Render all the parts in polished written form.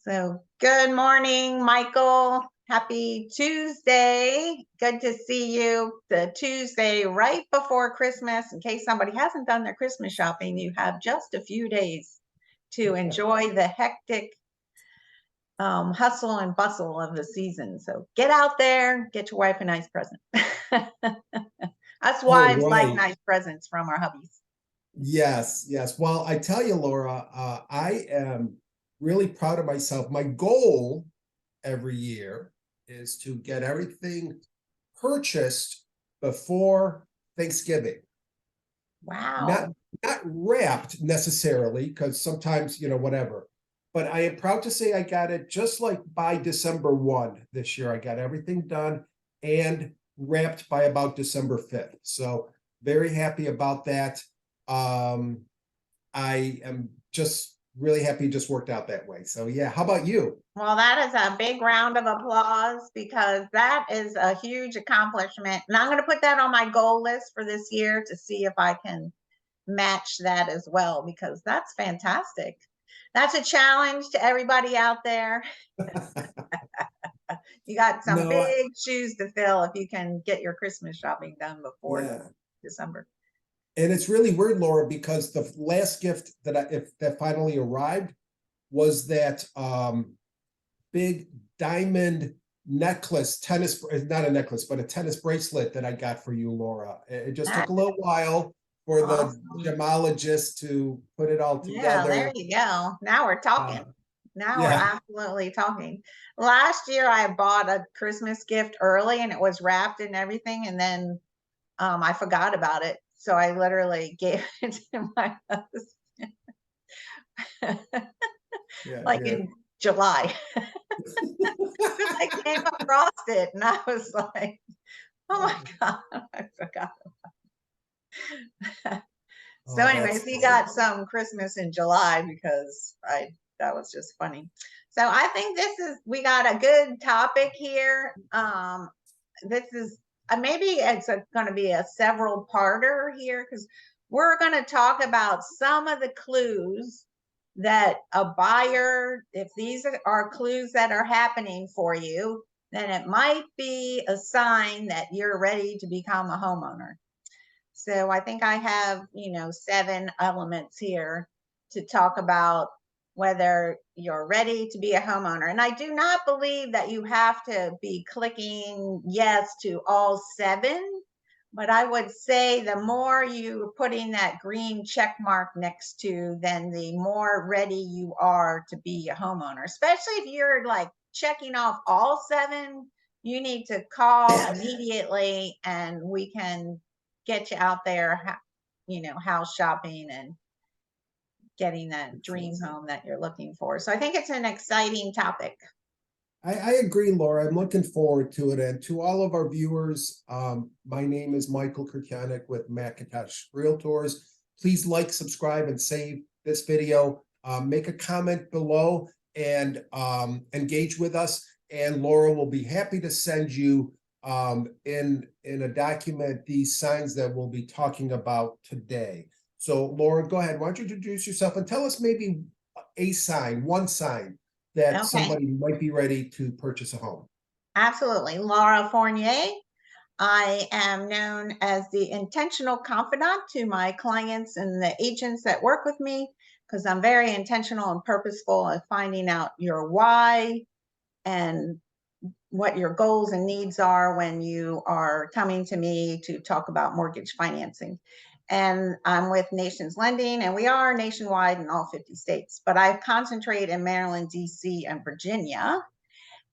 So, good morning, Michael. Happy Tuesday. Good to see you. The Tuesday right before Christmas. In case somebody hasn't done their Christmas shopping, you have just a few days to enjoy the hectic hustle and bustle of the season. So, get out there, get your wife a nice present. Us Oh, wives like right. nice presents from our hubbies. Yes, yes. Well, I tell you, Laura, I am really proud of myself. My goal every year is to get everything purchased before Thanksgiving. Not Wow. not wrapped necessarily, because sometimes, whatever. But I am proud to say I got it just like by December 1 this year. I got everything done and wrapped by about December 5th. So very happy about that. Um, I am just really happy it just worked out that way. So yeah, how about you? Well, that is a big round of applause because that is a huge accomplishment. And I'm going to put that on my goal list for this year to see if I can match that as well, because that's fantastic. That's a challenge to everybody out there. You got some No, big shoes to fill if you can get your Christmas shopping done before yeah. December. And it's really weird, Laura, because the last gift that finally arrived was that big diamond necklace, tennis, not a necklace, but a tennis bracelet that I got for you, Laura. It just took That's a little while for the awesome. gemologist to put it all Yeah, there together. you go. Now we're talking. Uh, Now we're yeah. absolutely talking. Last year I bought a Christmas gift early and it was wrapped and everything, and then I forgot about it. So I literally gave it to my husband Yeah, like yeah. in July. Because I came across it and I was like, oh my God, I forgot. So, Oh, anyways, that's he funny. got some Christmas in July because I that was just funny. So I think we got a good topic here. This is maybe it's going to be a several parter here because we're going to talk about some of the clues that a buyer, if these are clues that are happening for you, then it might be a sign that you're ready to become a homeowner. So I think I have, 7 elements here to talk about whether you're ready to be a homeowner. And I do not believe that you have to be clicking yes to all 7, but I would say the more you're putting that green check mark next to, then the more ready you are to be a homeowner, especially if you're like checking off all 7. You need to call immediately and we can get you out there, house shopping and getting that dream home that you're looking for. So I think it's an exciting topic. I agree, Laura. I'm looking forward to it. And to all of our viewers, my name is Michael Kirkianik with McIntosh Realtors. Please like, subscribe, and save this video. Make a comment below and engage with us. And Laura will be happy to send you in a document these signs that we'll be talking about today. So, Laura, go ahead. Why don't you introduce yourself and tell us maybe a sign, one sign that Okay, somebody might be ready to purchase a home. absolutely. Laura Fournier. I am known as the intentional confidant to my clients and the agents that work with me because I'm very intentional and purposeful in finding out your why and what your goals and needs are when you are coming to me to talk about mortgage financing. And I'm with Nations Lending, and we are nationwide in all 50 states, but I concentrate in Maryland, DC, and Virginia.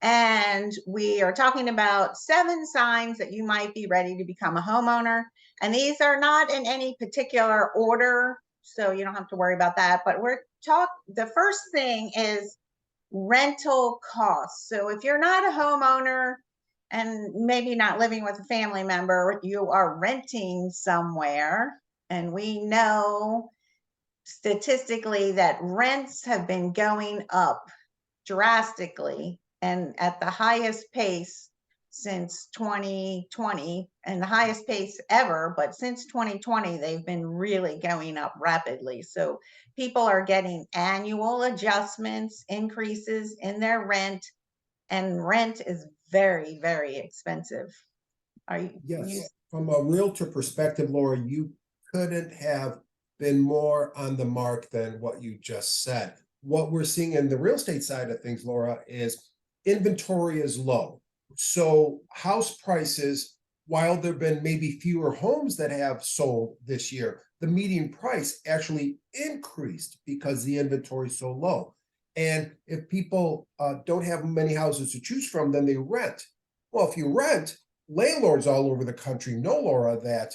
And we are talking about 7 signs that you might be ready to become a homeowner. And these are not in any particular order, so you don't have to worry about that. But the first thing is rental costs. So if you're not a homeowner and maybe not living with a family member, you are renting somewhere. And we know statistically that rents have been going up drastically and at the highest pace since 2020, and the highest pace ever, but since 2020 they've been really going up rapidly. So people are getting annual adjustments, increases in their rent, and rent is very, very expensive. Are you Yes, from a realtor perspective, Laura, you couldn't have been more on the mark than what you just said. What we're seeing in the real estate side of things, Laura, is inventory is low. So house prices, while there have been maybe fewer homes that have sold this year, the median price actually increased because the inventory is so low. And if people don't have many houses to choose from, then they rent. Well, if you rent, landlords all over the country know, Laura, that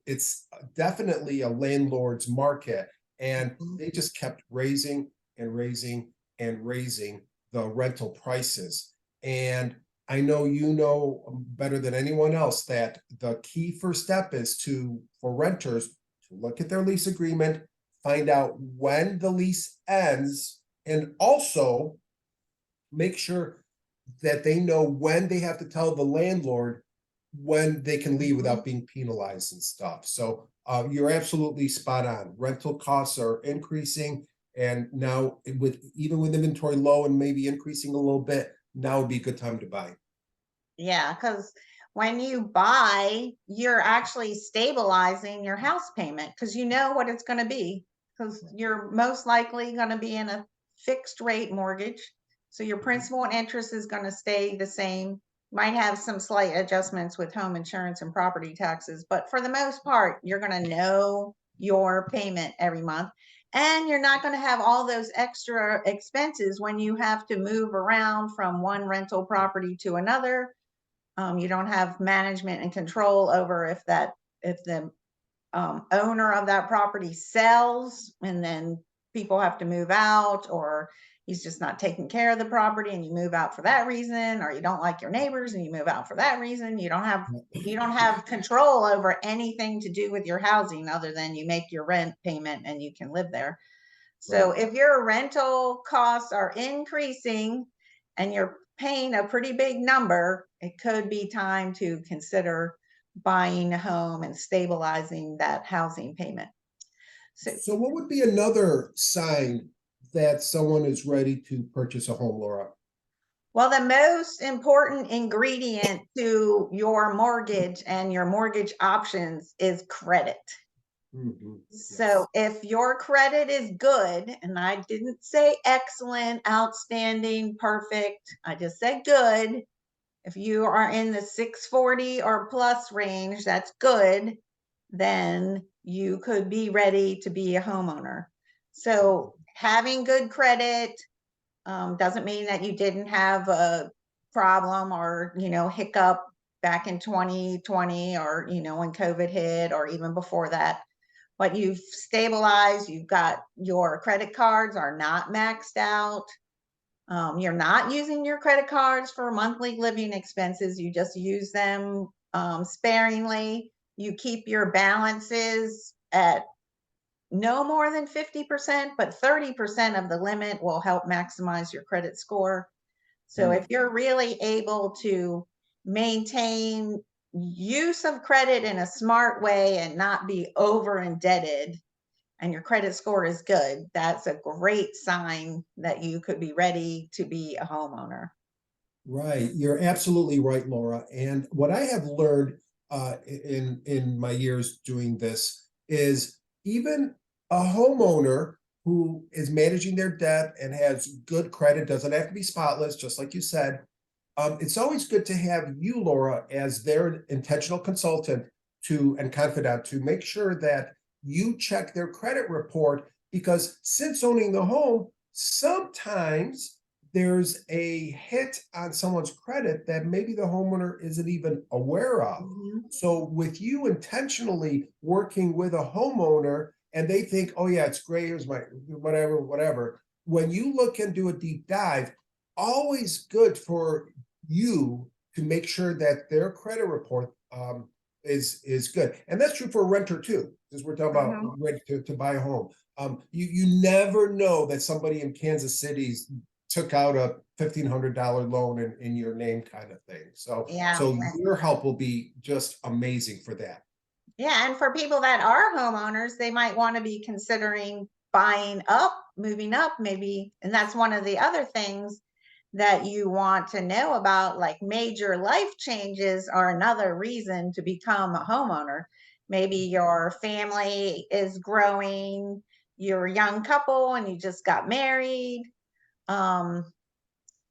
it's definitely a landlord's market, and they just kept raising and raising and raising the rental prices. And I know you know better than anyone else that the key first step is for renters to look at their lease agreement, find out when the lease ends, and also make sure that they know when they have to tell the landlord when they can leave without being penalized and stuff. So you're absolutely spot on. Rental costs are increasing, and now even with inventory low and maybe increasing a little bit, now would be a good time to buy. Yeah, because when you buy, you're actually stabilizing your house payment because you know what it's going to be, because you're most likely going to be in a fixed rate mortgage. So your principal and interest is going to stay the same. Might have some slight adjustments with home insurance and property taxes, but for the most part, you're going to know your payment every month. And you're not going to have all those extra expenses when you have to move around from one rental property to another. You don't have management and control over if the owner of that property sells and then people have to move out, or he's just not taking care of the property and you move out for that reason, or you don't like your neighbors and you move out for that reason. You don't have control over anything to do with your housing other than you make your rent payment and you can live there. So Right. if your rental costs are increasing and you're paying a pretty big number, it could be time to consider buying a home and stabilizing that housing payment. So, So what would be another sign that someone is ready to purchase a home, Laura? well, the most important ingredient to your mortgage and your mortgage options is credit. So Yes. if your credit is good, and I didn't say excellent, outstanding, perfect, I just said good. If you are in the 640 or plus range, that's good. Then you could be ready to be a homeowner. So having good credit doesn't mean that you didn't have a problem or, hiccup back in 2020, or, when COVID hit, or even before that. But you've stabilized, you've got your credit cards are not maxed out. You're not using your credit cards for monthly living expenses. You just use them sparingly. You keep your balances at no more than 50%, but 30% of the limit will help maximize your credit score. So if you're really able to maintain use of credit in a smart way and not be over indebted, and your credit score is good, that's a great sign that you could be ready to be a homeowner. Right, you're absolutely right, Laura. And what I have learned in my years doing this is even a homeowner who is managing their debt and has good credit, doesn't have to be spotless, just like you said. It's always good to have you, Laura, as their intentional consultant and confidant to make sure that you check their credit report, because since owning the home, sometimes there's a hit on someone's credit that maybe the homeowner isn't even aware of. Mhm. So with you intentionally working with a homeowner and they think, oh yeah, it's great, here's my whatever. When you look and do a deep dive, always good for you to make sure that their credit report is good. And that's true for a renter too, because we're talking about Mhm. ready to buy a home. You never know that somebody in Kansas City's took out a $1,500 loan in your name kind of thing. So, Yeah. so your help will be just amazing for that. Yeah, and for people that are homeowners, they might want to be considering buying up, moving up, maybe. And that's one of the other things that you want to know about, like major life changes are another reason to become a homeowner. Maybe your family is growing, you're a young couple and you just got married. Um,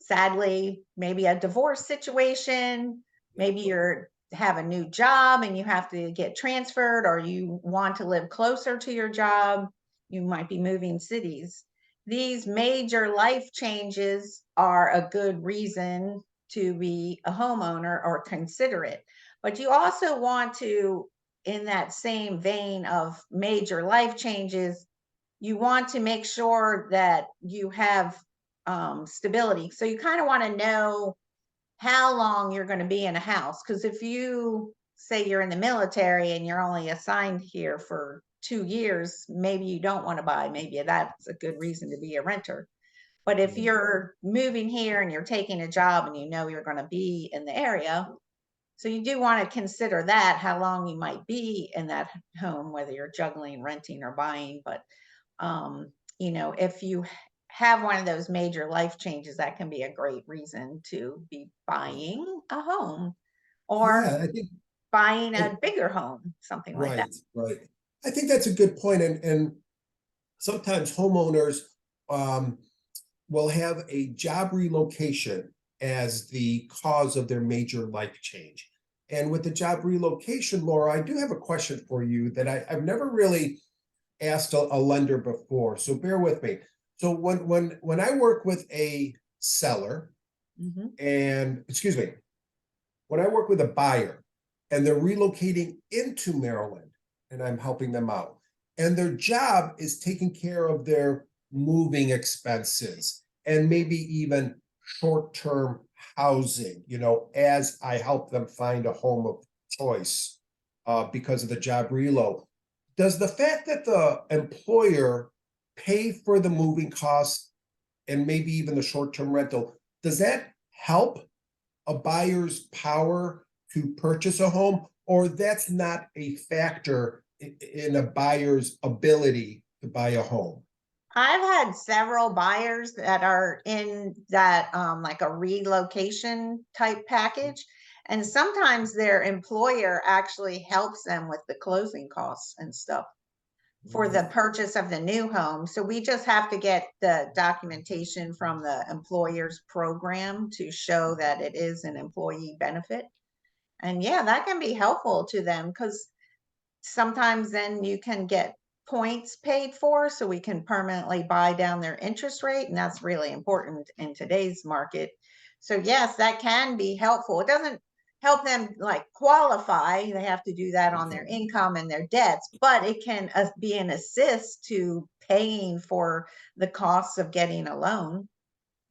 Sadly, maybe a divorce situation, maybe you're have a new job and you have to get transferred, or you want to live closer to your job, you might be moving cities. These major life changes are a good reason to be a homeowner or consider it. But you also want to, in that same vein of major life changes, you want to make sure that you have stability. So you kind of want to know how long you're going to be in a house. Because if you say you're in the military and you're only assigned here for 2 years, maybe you don't want to buy. Maybe that's a good reason to be a renter. But if you're moving here and you're taking a job and you know you're going to be in the area, so you do want to consider that, how long you might be in that home, whether you're juggling renting or buying. But if you have one of those major life changes, that can be a great reason to be buying a home or Yeah, I think buying I, a bigger home, something like that. right, right. I think that's a good point. And sometimes homeowners um, will have a job relocation as the cause of their major life change. And with the job relocation, Laura, I do have a question for you that I've never really asked a lender before. So bear with me. So when I work with a seller, Mhm. and excuse me, when I work with a buyer and they're relocating into Maryland and I'm helping them out, and their job is taking care of their moving expenses and maybe even short-term housing, as I help them find a home of choice because of the job relo. Does the fact that the employer pay for the moving costs and maybe even the short-term rental, does that help a buyer's power to purchase a home, or that's not a factor in a buyer's ability to buy a home? I've had several buyers that are in that like a relocation type package. And sometimes their employer actually helps them with the closing costs and stuff for the purchase of the new home. So we just have to get the documentation from the employer's program to show that it is an employee benefit. And yeah, that can be helpful to them because sometimes then you can get points paid for so we can permanently buy down their interest rate. And that's really important in today's market. So yes, that can be helpful. It doesn't help them like qualify. They have to do that on their income and their debts, but it can be an assist to paying for the costs of getting a loan.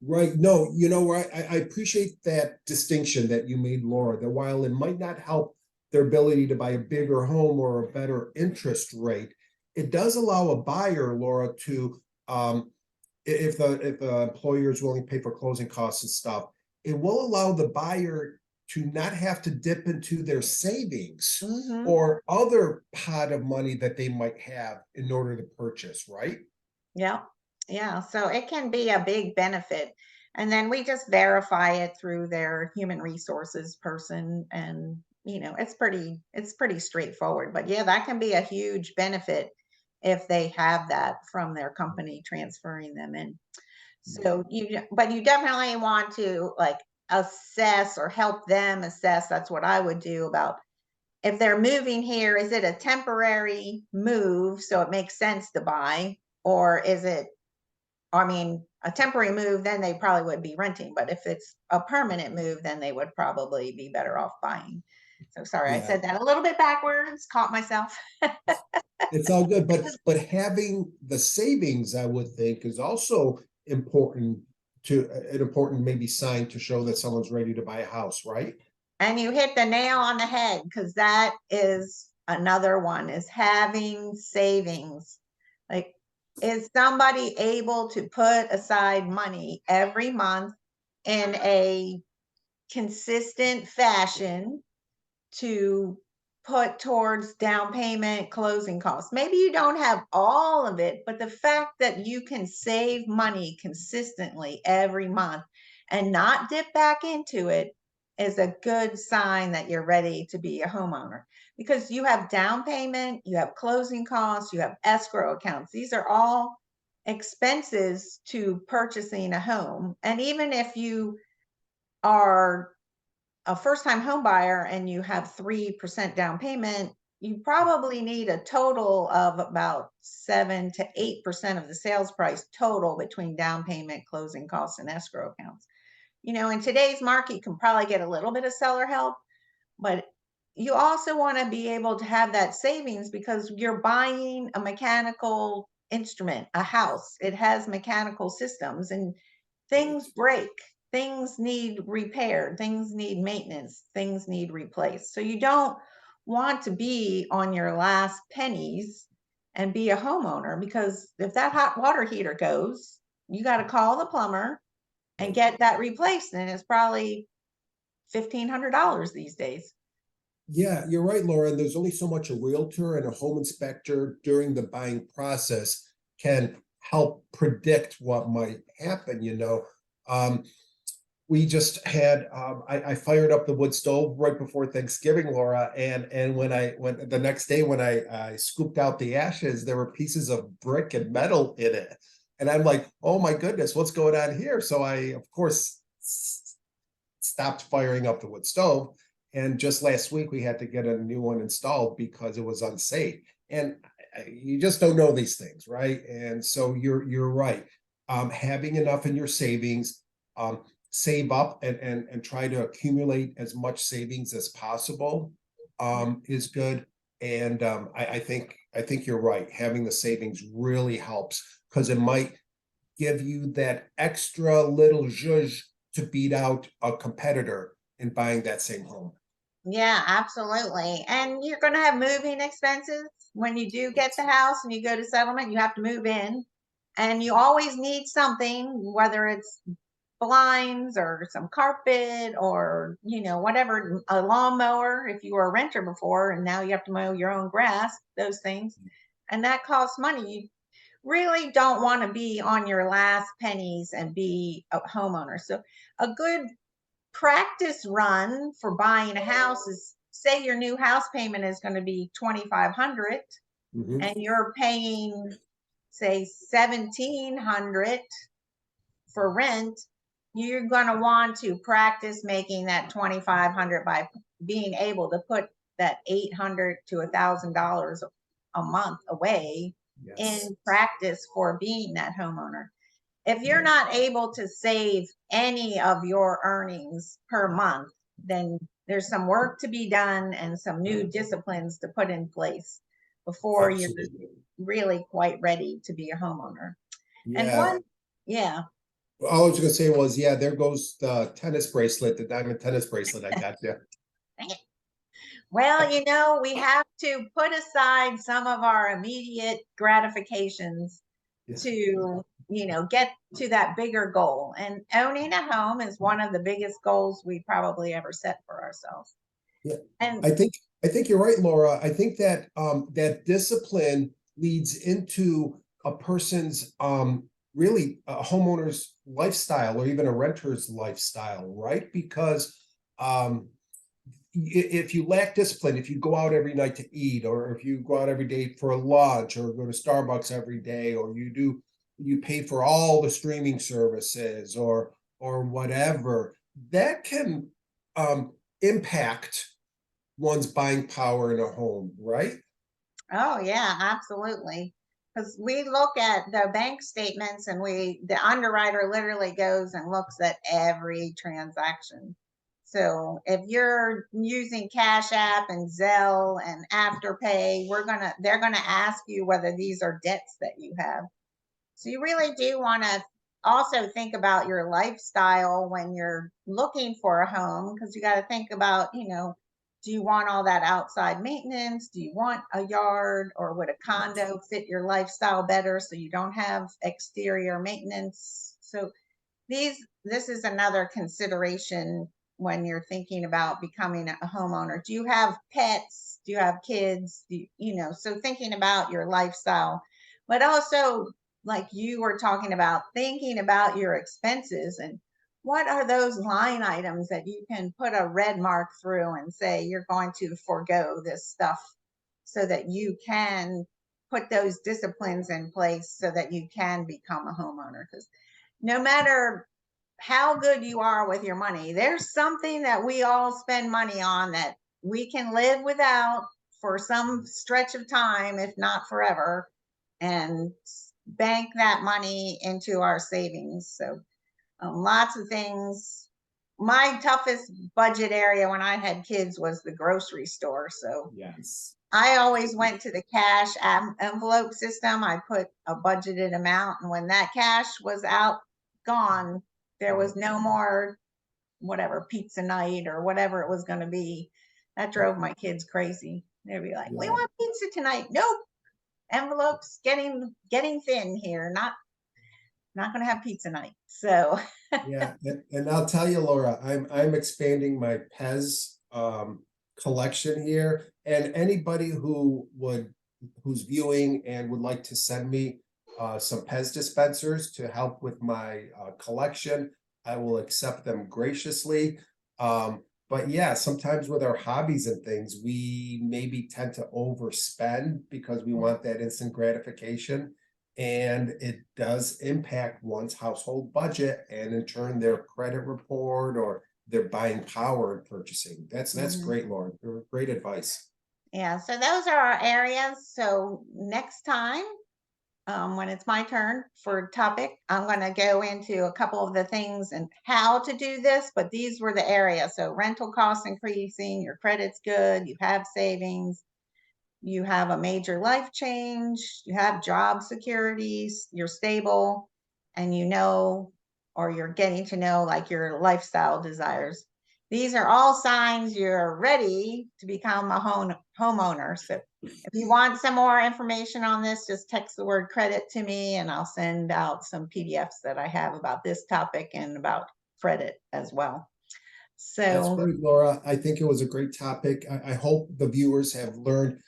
Right. No, I appreciate that distinction that you made, Laura, that while it might not help their ability to buy a bigger home or a better interest rate, it does allow a buyer, Laura, to if the employer is willing to pay for closing costs and stuff, it will allow the buyer to not have to dip into their savings Hmm. or other pot of money that they might have in order to purchase, right? Yeah. Yeah. So it can be a big benefit. And then we just verify it through their human resources person. And, it's pretty straightforward. But yeah, that can be a huge benefit if they have that from their company transferring them in. So but you definitely want to like assess or help them assess. That's what I would do about if they're moving here, is it a temporary move so it makes sense to buy? Or is it, I mean, a temporary move, then they probably would be renting. But if it's a permanent move, then they would probably be better off buying. So sorry, I Yeah, said that a little bit backwards, caught myself. it's all good, but having the savings, I would think, is also important to an important maybe sign to show that someone's ready to buy a house, right? And you hit the nail on the head because that is another one is having savings. Like Is somebody able to put aside money every month in a consistent fashion to put towards down payment, closing costs? Maybe you don't have all of it, but the fact that you can save money consistently every month and not dip back into it is a good sign that you're ready to be a homeowner, because you have down payment, you have closing costs, you have escrow accounts. These are all expenses to purchasing a home. And even if you are a first time home buyer and you have 3% down payment, you probably need a total of about 7 to 8% of the sales price total between down payment, closing costs, and escrow accounts. In today's market, you can probably get a little bit of seller help, but you also want to be able to have that savings, because you're buying a mechanical instrument, a house. It has mechanical systems, and things break, things need repaired, things need maintenance, things need replaced. So you don't want to be on your last pennies and be a homeowner, because if that hot water heater goes, you got to call the plumber and get that replaced, and it's probably $1,500 these days. Yeah, you're right, Laura. There's only so much a realtor and a home inspector during the buying process can help predict what might happen. We just had I fired up the wood stove right before Thanksgiving, Laura, and when the next day when I scooped out the ashes, there were pieces of brick and metal in it. And I'm like, oh my goodness, what's going on here? So I, of course, stopped firing up the wood stove. And just last week, we had to get a new one installed because it was unsafe. And you just don't know these things, right? And so you're right. Having enough in your savings, save up and try to accumulate as much savings as possible is good. And I think you're right. Having the savings really helps, because it might give you that extra little zhuzh to beat out a competitor in buying that same home. Yeah, absolutely. And you're going to have moving expenses. When you do get the house and you go to settlement, you have to move in, and you always need something, whether it's blinds or some carpet or, whatever, a lawnmower. If you were a renter before and now you have to mow your own grass, those things, and that costs money. You really don't want to be on your last pennies and be a homeowner. So a good practice run for buying a house is, say your new house payment is going to be 2,500 Mhm. and you're paying, say, 1,700 for rent. You're going to want to practice making that 2,500 by being able to put that 800 to $1,000 a month away Yes. in practice for being that homeowner. If you're not able to save any of your earnings per month, then there's some work to be done and some new disciplines to put in place before you're Absolutely. really quite ready to be a homeowner. And Yeah. one, yeah. All I was gonna say was, yeah, there goes the tennis bracelet, the diamond tennis bracelet I got you. Well, we have to put aside some of our immediate gratifications Yeah. to, get to that bigger goal. And owning a home is one of the biggest goals we probably ever set for ourselves. Yeah. And I think I think you're right, Laura. I think that that discipline leads into a person's really a homeowner's lifestyle or even a renter's lifestyle, right? Because um if you lack discipline, if you go out every night to eat, or if you go out every day for lunch, or go to Starbucks every day, or you pay for all the streaming services or whatever, that can um, impact one's buying power in a home, right? oh yeah, absolutely. Because we look at the bank statements and the underwriter literally goes and looks at every transaction. So if you're using Cash App and Zelle and Afterpay, they're gonna ask you whether these are debts that you have. So you really do want to also think about your lifestyle when you're looking for a home, because you got to think about, Do you want all that outside maintenance? Do you want a yard, or would a condo fit your lifestyle better so you don't have exterior maintenance? So this is another consideration when you're thinking about becoming a homeowner. Do you have pets? Do you have kids? So thinking about your lifestyle, but also, like you were talking about, thinking about your expenses and what are those line items that you can put a red mark through and say you're going to forego this stuff so that you can put those disciplines in place so that you can become a homeowner. Because no matter how good you are with your money, there's something that we all spend money on that we can live without for some stretch of time, if not forever, and bank that money into our savings. So lots of things. My toughest budget area when I had kids was the grocery store. So Yes. I always went to the cash envelope system. I put a budgeted amount, and when that cash was out, gone, there was no more whatever pizza night or whatever it was going to be. That drove my kids crazy. They'd be like, "We Yeah. want pizza tonight." Nope, envelopes getting thin here. Not going to have pizza night. So Yeah, and I'll tell you, Laura, I'm expanding my Pez collection here, and anybody who's viewing and would like to send me some Pez dispensers to help with my collection, I will accept them graciously. But yeah, sometimes with our hobbies and things, we maybe tend to overspend because we want that instant gratification. And it does impact one's household budget and in turn their credit report or their buying power in purchasing. That's mhm. great, Lauren. Great advice. Yeah, so those are our areas. So next time, when it's my turn for topic, I'm going to go into a couple of the things and how to do this, but these were the areas. So rental costs increasing, your credit's good, you have savings, you have a major life change, you have job securities, you're stable, and or you're getting to know like your lifestyle desires. These are all signs you're ready to become a homeowner. So if you want some more information on this, just text the word credit to me and I'll send out some PDFs that I have about this topic and about credit as well. That's So great, Laura. I think it was a great topic. I hope the viewers have learned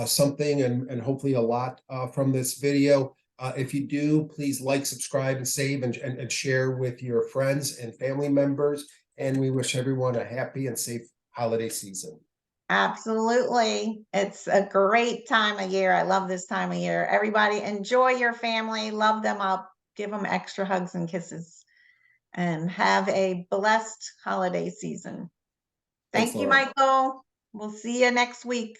something and hopefully a lot from this video. If you do, please like, subscribe, and save and share with your friends and family members. And we wish everyone a happy and safe holiday season. absolutely. It's a great time of year. I love this time of year. Everybody enjoy your family, love them up, give them extra hugs and kisses, and have a blessed holiday season. Thanks, Thank you, Laura. Michael. We'll see you next week.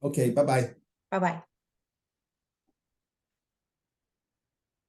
Okay, bye-bye. Bye bye.